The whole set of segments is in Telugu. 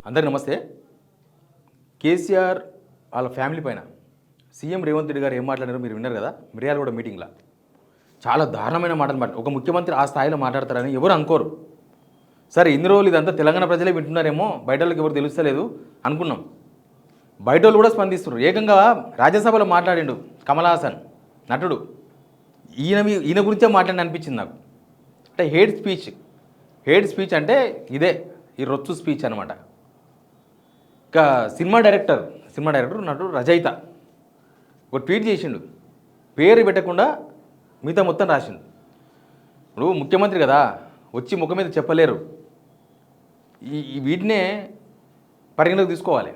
అందరికీ నమస్తే. కేసీఆర్ వాళ్ళ ఫ్యామిలీ పైన సీఎం రేవంత్ రెడ్డి గారు ఏం మాట్లాడారో మీరు విన్నారు కదా. మిర్యాలగూడ మీటింగ్లో చాలా దారుణమైన మాటలు ఒక ముఖ్యమంత్రి ఆ స్థాయిలో మాట్లాడతారని ఎవరు అనుకోరు. సరే, ఇన్ని రోజులు ఇదంతా తెలంగాణ ప్రజలే వింటున్నారేమో, బయట వాళ్ళకి ఎవరు తెలుస్తలేదు అనుకున్నాం. బయట వాళ్ళు కూడా స్పందిస్తున్నారు. ఏకంగా రాజ్యసభలో మాట్లాడిండు కమల్ హాసన్ నటుడు. ఈయన గురించే మాట్లాడి అనిపించింది నాకు. అంటే హేట్ స్పీచ్ అంటే ఇదే, ఈ రొచ్చు స్పీచ్ అనమాట. ఇంకా సినిమా డైరెక్టర్ నటుడు రచయిత ఒక ట్వీట్ చేసిండు, పేరు పెట్టకుండా మిగతా మొత్తం రాసిండు. ఇప్పుడు ముఖ్యమంత్రి కదా, వచ్చి ముఖం మీద చెప్పలేరు. వీటినే పరిగణలోకి తీసుకోవాలి.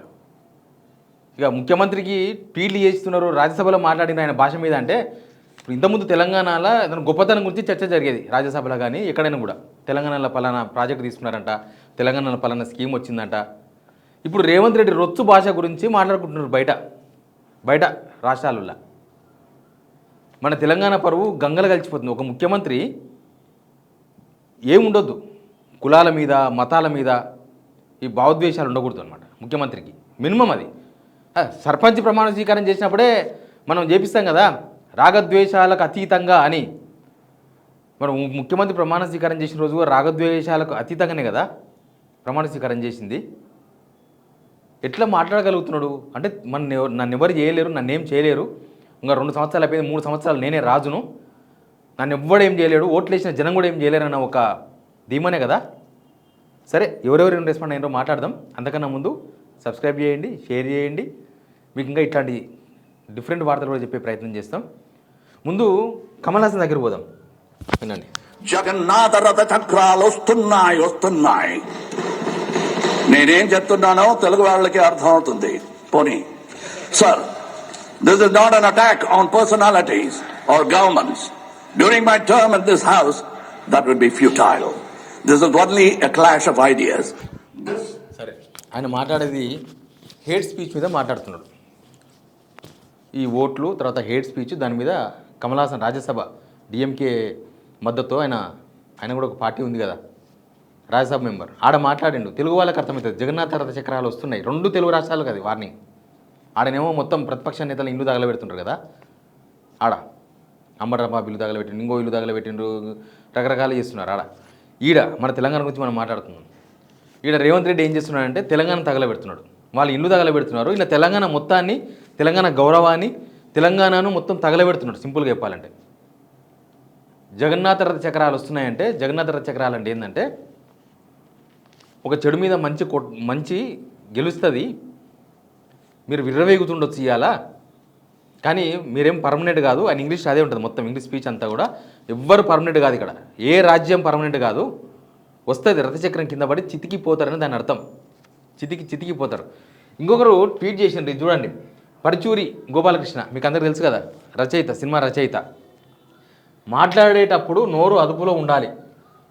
ఇక ముఖ్యమంత్రికి ట్వీట్లు చేస్తున్నారు, రాజ్యసభలో మాట్లాడిన ఆయన భాష మీద. అంటే ఇప్పుడు ఇంతకుముందు తెలంగాణలో ఏదైనా గొప్పతనం గురించి చర్చ జరిగేది రాజ్యసభలో కానీ ఎక్కడైనా కూడా. తెలంగాణలో పలానా ప్రాజెక్ట్ తీసుకున్నారంట, తెలంగాణలో పలానా స్కీమ్ వచ్చిందంట. ఇప్పుడు రేవంత్ రెడ్డి రొచ్చు భాష గురించి మాట్లాడుకుంటున్నారు బయట రాష్ట్రాలలో. మన తెలంగాణ పరువు గంగలు కలిసిపోతుంది. ఒక ముఖ్యమంత్రి ఏముండొద్దు, కులాల మీద మతాల మీద ఈ భావోద్వేషాలు ఉండకూడదు అనమాట ముఖ్యమంత్రికి. మినిమం అది. సర్పంచ్ ప్రమాణ స్వీకారం చేసినప్పుడే మనం చేపిస్తాం కదా, రాగద్వేషాలకు అతీతంగా అని. మనం ముఖ్యమంత్రి ప్రమాణ స్వీకారం చేసిన రోజు రాగద్వేషాలకు అతీతంగానే కదా ప్రమాణ స్వీకారం చేసింది. ఎట్లా మాట్లాడగలుగుతున్నాడు అంటే, నన్ను ఎవరు చేయలేరు, నన్నేం చేయలేరు, ఇంకా 2 సంవత్సరాలు అయిపోయింది, 3 సంవత్సరాలు నేనే రాజును, నన్ను ఎవ్వడేం చేయలేడు, ఓట్లు వేసిన జనం కూడా ఏం చేయలేరన్న ఒక ధీమనే కదా. సరే, ఎవరెవరు రెస్పాండ్ అయినారో మాట్లాడదాం. అంతకన్నా ముందు సబ్స్క్రైబ్ చేయండి, షేర్ చేయండి. మీకు ఇంకా ఇట్లాంటి డిఫరెంట్ వార్తలు కూడా చెప్పే ప్రయత్నం చేస్తాం. ముందు కమల్ హాసన్ దగ్గర పోదాం, వినండి. జగన్నాథ రథ చక్రాలు వస్తున్నాయి. నేనేం చెప్తున్నానో తెలుగు వాళ్ళకి అర్థమవుతుంది. పోనీ sir, this is not an attack on personalities or governments. During my term in this house that would be futile. This is only a clash of ideas. సరే, ఆయన మాట్లాడేది హేట్ స్పీచ్ మీద మాట్లాడుతున్నాడు. ఈ ఓట్లు తర్వాత హేట్ స్పీచ్, దాని మీద కమల్ హాసన్ రాజ్యసభ డిఎంకే మద్దతు, ఆయన కూడా ఒక పార్టీ ఉంది కదా, రాజ్యసభ మెంబర్. ఆడ మాట్లాడిండు. తెలుగు వాళ్ళకి అర్థమవుతుంది. జగన్నాథ రథ చక్రాలు వస్తున్నాయి, 2 తెలుగు రాష్ట్రాలకు అది వార్నింగ్. ఆడనేమో మొత్తం ప్రతిపక్ష నేతలు ఇల్లు తగలబెడుతుంటారు కదా, ఆడ అంబటరాంబాబు ఇల్లు తగలబెట్టిండు, ఇంకో ఇల్లు తగలబెట్టిండ్రు, రకరకాలు చేస్తున్నారు ఆడ. ఈడ మన తెలంగాణ గురించి మనం మాట్లాడుతున్నాం. ఈడ రేవంత్ రెడ్డి ఏం చేస్తున్నాడంటే తెలంగాణ తగలబెడుతున్నాడు, వాళ్ళు ఇల్లు తగలబెడుతున్నారు. ఇలా తెలంగాణ మొత్తాన్ని, తెలంగాణ గౌరవాన్ని, తెలంగాణను మొత్తం తగలబెడుతున్నాడు. సింపుల్గా చెప్పాలంటే జగన్నాథ రథ చక్రాలు వస్తున్నాయంటే, జగన్నాథ రథ చక్రాలు అంటే ఏంటంటే, ఒక చెడు మీద మంచి గెలుస్తుంది. మీరు విర్రవేగుతుండొచ్చు ఇవాళ, కానీ మీరేం పర్మనెంట్ కాదు. ఆయన ఇంగ్లీష్ అదే ఉంటుంది, మొత్తం ఇంగ్లీష్ స్పీచ్ అంతా కూడా. ఎవ్వరు పర్మనెంట్ కాదు ఇక్కడ, ఏ రాజ్యం పర్మనెంట్ కాదు. వస్తుంది రథచక్రం కింద పడి చితికిపోతారని దాని అర్థం. చితికిపోతారు. ఇంకొకరు ట్వీట్ చేసిండ్రు, ఇది చూడండి. పరుచూరి గోపాలకృష్ణ, మీకు అందరికీ తెలుసు కదా, రచయిత, సినిమా రచయిత. మాట్లాడేటప్పుడు నోరు అదుపులో ఉండాలి,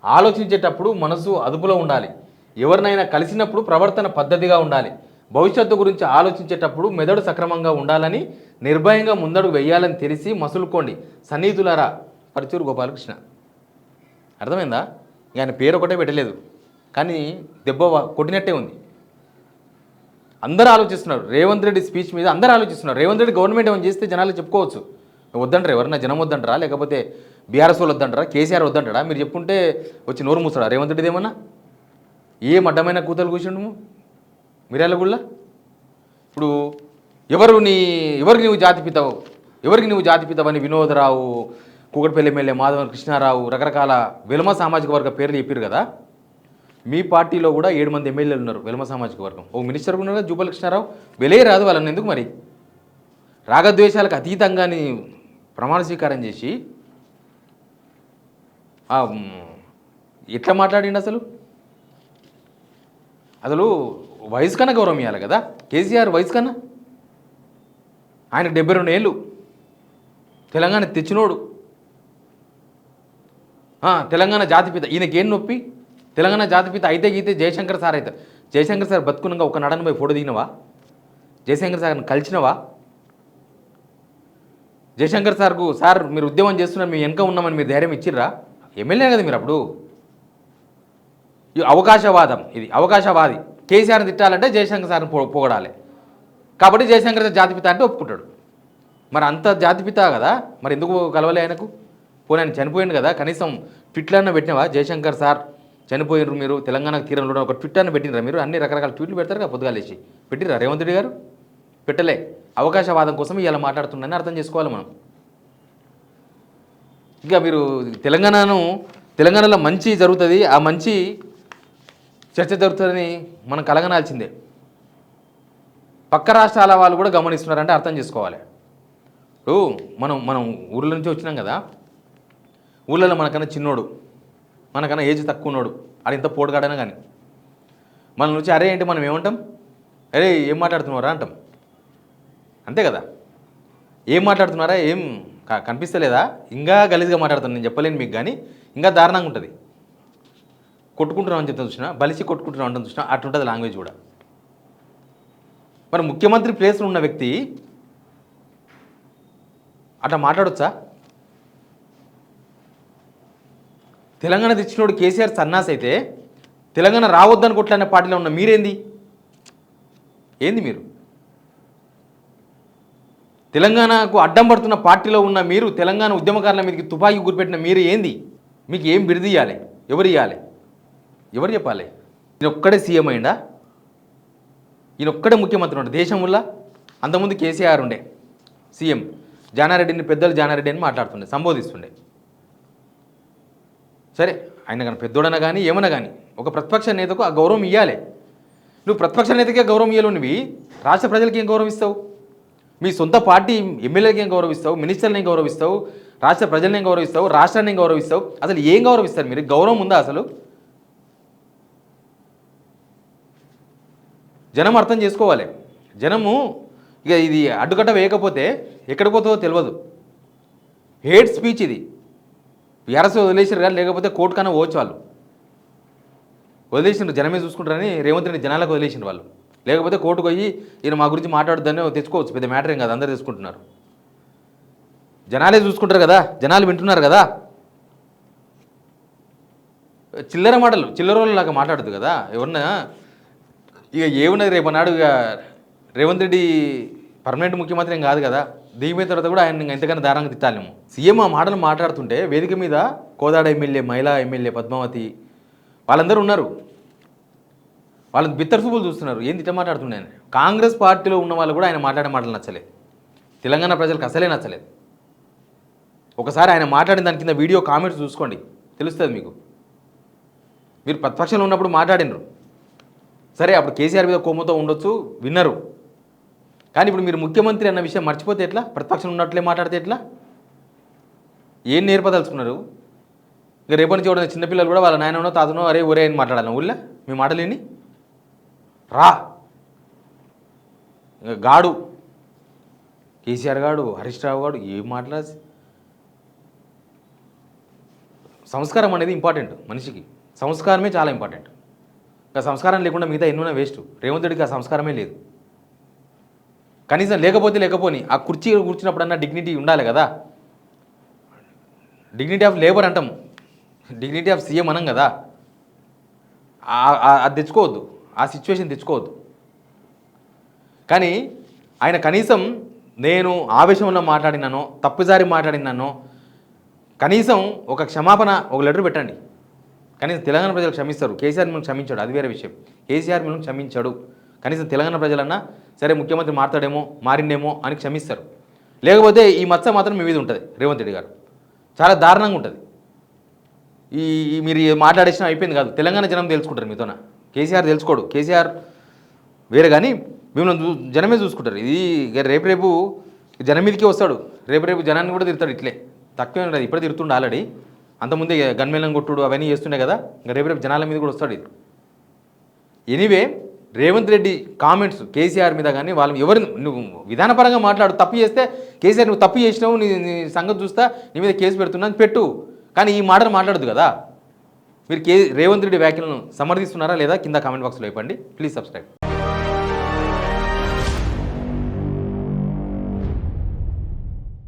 ఆలోచించేటప్పుడు మనసు అదుపులో ఉండాలి, ఎవరినైనా కలిసినప్పుడు ప్రవర్తన పద్ధతిగా ఉండాలి, భవిష్యత్తు గురించి ఆలోచించేటప్పుడు మెదడు సక్రమంగా ఉండాలని, నిర్భయంగా ముందడుగు వెయ్యాలని తెలిసి మసులుకోండి సన్నిహితులారా. పరుచూరి గోపాలకృష్ణ. అర్థమైందా? ఆయన పేరు ఒకటే పెట్టలేదు, కానీ దెబ్బ కొట్టినట్టే ఉంది. అందరూ ఆలోచిస్తున్నారు రేవంత్ రెడ్డి స్పీచ్ మీద, అందరూ ఆలోచిస్తున్నారు. రేవంత్ రెడ్డి గవర్నమెంట్ ఏమైనా చేస్తే జనాలు చెప్పుకోవచ్చు, వద్దంటారా? ఎవరన్నా జనం వద్దంటారా? లేకపోతే బీఆర్ఎస్ వాళ్ళు వద్దంటారా? కేసీఆర్ వద్దంటారా? మీరు చెప్పుంటే వచ్చి నోరు మూస్తాడా రేవంత్ రెడ్డిది? ఏమన్నా ఏం అడ్డమైన కూతలు కూర్చుండు మిర్యాలగూడలో. ఇప్పుడు ఎవరికి నువ్వు జాతిపితవని వినోదరావు, కూకట్పల్లి ఎమ్మెల్యే మాధవన్ కృష్ణారావు, రకరకాల వెలమ సామాజిక వర్గ పేర్లు చెప్పారు కదా. మీ పార్టీలో కూడా 7 మంది ఎమ్మెల్యేలు ఉన్నారు వెలమ సామాజిక వర్గం. ఓ మినిస్టర్ ఉన్నారు కదా జూపల్లి కృష్ణారావు. వెలే రాదు వాళ్ళని ఎందుకు మరి? రాగద్వేషాలకు అతీతంగా ప్రమాణ స్వీకారం చేసి ఎట్లా మాట్లాడిండు? అసలు వయసు కన్నా గౌరవం ఇవ్వాలి కదా. కేసీఆర్ వయసు కన్నా, ఆయనకు 72 ఏళ్ళు, తెలంగాణ తెచ్చినోడు, తెలంగాణ జాతిపిత. ఈయనకేం నొప్పి? తెలంగాణ జాతిపిత అయితే గీతే జయశంకర్ సార్ అవుతారు. జయశంకర్ సార్ బతుకున్నాగా ఒక నడన పోయి ఫోటో దిగినవా? జయశంకర్ సార్ని కలిసినవా? జయశంకర్ సార్కు, సార్ మీరు ఉద్యమం చేస్తున్నారు, మేము వెనక ఉన్నామని మీరు ధైర్యం ఇచ్చిర్రా? ఎమ్మెల్యే కదా మీరు అప్పుడు. అవకాశవాదం, ఇది అవకాశవాది కేసీఆర్ని తిట్టాలంటే జయశంకర్ సార్ని పొగడాలి. కాబట్టి జయశంకర్ జాతిపిత అంటే ఒప్పుకుంటాడు. మరి అంత జాతిపిత కదా, మరి ఎందుకు కలవలే ఆయనకు? పోనీ ఆయన చనిపోయింది కదా, కనీసం ట్విట్లన్నా పెట్టినవా? జయశంకర్ సార్ చనిపోయినారు, మీరు తెలంగాణకు తీరంలో ఒక ట్విట్ అన్న పెట్టినరా? మీరు అన్ని రకరకాల ట్వీట్లు పెడతారు కదా పొద్దుగాలేసి, పెట్టిరా రేవంత్ రెడ్డి గారు? పెట్టలే. అవకాశవాదం కోసం ఇలా మాట్లాడుతుండని అర్థం చేసుకోవాలి మనం. ఇంకా మీరు తెలంగాణలో మంచి జరుగుతుంది, ఆ మంచి చర్చ జరుగుతుందని మనం కలగనాల్సిందే. పక్క రాష్ట్రాల వాళ్ళు కూడా గమనిస్తున్నారంటే అర్థం చేసుకోవాలి. ఇప్పుడు మనం ఊర్ల నుంచి వచ్చినాం కదా, ఊళ్ళలో మనకన్నా చిన్నోడు, మనకన్నా ఏజ్ తక్కువ ఉన్నాడు, అది ఇంత పోటుగాడైనా కానీ మన నుంచి అరే ఏంటి మనం ఏమంటాం? అరే ఏం మాట్లాడుతున్నారా అంటాం, అంతే కదా. ఏం మాట్లాడుతున్నారా, ఏం కనిపిస్తలేదా? ఇంకా గలీజ్గా మాట్లాడుతాను నేను చెప్పలేను మీకు, కానీ ఇంకా దారుణంగా ఉంటుంది. కొట్టుకుంటున్నాం అని చెప్తాను చూసినా, బలిసి కొట్టుకుంటున్నాం అంటే చూసినా అట్లుంటుంది లాంగ్వేజ్ కూడా. మరి ముఖ్యమంత్రి ప్లేస్లో ఉన్న వ్యక్తి అట్లా మాట్లాడొచ్చా? తెలంగాణ తెచ్చినోడు కేసీఆర్ సన్నాస్ అయితే తెలంగాణ రావద్దని కొట్లాడిన పార్టీలో ఉన్న మీరేంది? మీరు తెలంగాణకు అడ్డం పడుతున్న పార్టీలో ఉన్న మీరు, తెలంగాణ ఉద్యమకారుల మీదకి తుపాకీ గురిపెట్టిన మీరు ఏంది? మీకు ఏం బిరుదు ఇవ్వాలి? ఎవరు ఇవ్వాలి? ఎవరు చెప్పాలి? ఈయన ఒక్కడే సీఎం అయిందా? ఈయన ఒక్కడే ముఖ్యమంత్రి ఉండే దేశంలో? అంతకుముందు కేసీఆర్ ఉండే సీఎం, జానారెడ్డిని పెద్దలు జానారెడ్డి అని మాట్లాడుతుండే, సంబోధిస్తుండే. సరే, ఆయన కానీ పెద్దోడన కానీ ఏమన్నా కానీ ఒక ప్రతిపక్ష నేతకు ఆ గౌరవం ఇవ్వాలి. నువ్వు ప్రతిపక్ష నేతకే గౌరవం ఇవ్వలేవు, నువ్వు రాష్ట్ర ప్రజలకి ఏం గౌరవిస్తావు? మీ సొంత పార్టీ ఎమ్మెల్యేకి ఏం గౌరవిస్తావు? మినిస్టర్ని ఏం గౌరవిస్తావు? రాష్ట్ర ప్రజల్ని ఏం గౌరవిస్తావు? రాష్ట్రాన్ని ఏం గౌరవిస్తావు? అసలు ఏం గౌరవిస్తారు మీరు? గౌరవం ఉందా అసలు? జనం అర్థం చేసుకోవాలి. జనము ఇక ఇది అడ్డుకట్ట వేయకపోతే ఎక్కడికి పోతుందో తెలియదు. హేట్ స్పీచ్ ఇది. ఎరస వదిలేసారు కానీ, లేకపోతే కోర్టు కన్నా పోవచ్చు. వాళ్ళు వదిలేసిండ్రు, జనమే చూసుకుంటారని రేవంత్ రెడ్డి జనాలకు వదిలేసిండ్రు వాళ్ళు. లేకపోతే కోర్టుకు పోయి ఈయన మా గురించి మాట్లాడొద్దని తెచ్చుకోవచ్చు, పెద్ద మ్యాటర్ ఏం కాదు, అందరు తెచ్చుకుంటున్నారు. జనాలే చూసుకుంటారు కదా, జనాలు వింటున్నారు కదా. చిల్లర మాటలు చిల్లరోళ్ళలాగా మాట్లాడదు కదా ఎవరన్నా. ఇక ఏమున్నది, రేపు నాడు ఇక రేవంత్ రెడ్డి పర్మనెంట్ ముఖ్యమంత్రి ఏం కాదు కదా, దిగిపోయిన తర్వాత కూడా ఆయన ఎంతకన్నా దారుణంగా తిట్టాలేము. సీఎం ఆ మాటలు మాట్లాడుతుంటే వేదిక మీద కోదాడ ఎమ్మెల్యే, మహిళా ఎమ్మెల్యే పద్మావతి వాళ్ళందరూ ఉన్నారు. వాళ్ళని బిత్తర చూపులు చూస్తున్నారు, ఏంది ఇట్లా మాట్లాడుతున్నాయని. కాంగ్రెస్ పార్టీలో ఉన్న వాళ్ళు కూడా ఆయన మాట్లాడే మాటలు నచ్చలేదు, తెలంగాణ ప్రజలకు అసలే నచ్చలేదు. ఒకసారి ఆయన మాట్లాడిన దాని కింద వీడియో కామెంట్స్ చూసుకోండి, తెలుస్తుంది మీకు. మీరు ప్రతిపక్షంలో ఉన్నప్పుడు మాట్లాడినరు సరే, అప్పుడు కేసీఆర్ మీద కోపంతో ఉండొచ్చు, విన్నరు. కానీ ఇప్పుడు మీరు ముఖ్యమంత్రి అన్న విషయం మర్చిపోతే ఎట్లా? ప్రతిపక్షం ఉన్నట్లే మాట్లాడితే ఎట్లా? ఏం నేర్పదలుచుకున్నారు? ఇక రేపటి నుంచి చూడండి, చిన్నపిల్లలు కూడా వాళ్ళ నాయననో తాతనో అరే ఒరే అని మాట్లాడాలి ఊళ్ళో. మీ మాటలేని రా గాడు కేసీఆర్ గాడు, హరీష్ రావు గాడు ఏం మాట్లాడాల్సి. సంస్కారం అనేది ఇంపార్టెంట్ మనిషికి, సంస్కారమే చాలా ఇంపార్టెంట్. ఆ సంస్కారం లేకుండా మిగతా ఎన్నో వేస్ట్. రేవంత్ రెడ్డికి ఆ సంస్కారమే లేదు. కనీసం లేకపోని ఆ కుర్చీ కూర్చున్నప్పుడన్నా డిగ్నిటీ ఉండాలి కదా. డిగ్నిటీ ఆఫ్ లేబర్ అంటాం, డిగ్నిటీ ఆఫ్ సీఎం అనం కదా. అది తెచ్చుకోవద్దు, ఆ సిచ్యువేషన్ తెచ్చుకోవద్దు. కానీ ఆయన కనీసం నేను ఆవేశంలో మాట్లాడినానో, తప్పుదారి మాట్లాడినానో, కనీసం ఒక క్షమాపణ, ఒక లెటర్ పెట్టండి. కనీసం తెలంగాణ ప్రజలు క్షమిస్తారు. కేసీఆర్ మిమ్మల్ని క్షమించాడు, అది వేరే విషయం. కేసీఆర్ మిమ్మల్ని క్షమించాడు, కనీసం తెలంగాణ ప్రజలన్నా సరే ముఖ్యమంత్రి మారుతాడేమో, మారిండేమో అని క్షమిస్తారు. లేకపోతే ఈ మచ్చ మాత్రం మీ మీద ఉంటుంది. రేవంత్ రెడ్డి గారు చాలా దారుణంగా ఉంటుంది. మీరు మాట్లాడేసిన అయిపోయింది కాదు, తెలంగాణ జనం తెలుసుకుంటారు మీతోన. కేసీఆర్ తెలుసుకోడు, కేసీఆర్ వేరే, కానీ మిమ్మల్ని జనమే చూసుకుంటారు. ఇది రేపు జనం మీదకే వస్తాడు, రేపు జనాన్ని కూడా తిరుగుతాడు. ఇట్లే తక్కువే ఉండదు, ఇప్పుడే తిరుగుతుండే ఆల్రెడీ. అంతకుముందే గన్మేళం కొట్టుడు అవన్నీ చేస్తుండే కదా, ఇంకా రేపు జనాల మీద కూడా వస్తాడు ఇది. ఎనీవే, రేవంత్ రెడ్డి కామెంట్స్ కేసీఆర్ మీద కానీ వాళ్ళు ఎవరిని నువ్వు విధానపరంగా మాట్లాడు, తప్పు చేస్తే కేసీఆర్ నువ్వు తప్పు చేసినావు, నీ సంగతి చూస్తా, నీ మీద కేసు పెడుతున్నా అని పెట్టు, కానీ ఈ మాటలు మాట్లాడదు కదా. మీరు రేవంత్ రెడ్డి వ్యాఖ్యలను సమర్థిస్తున్నారా లేదా కింద కామెంట్ బాక్స్లో ఇవ్వండి. Please subscribe.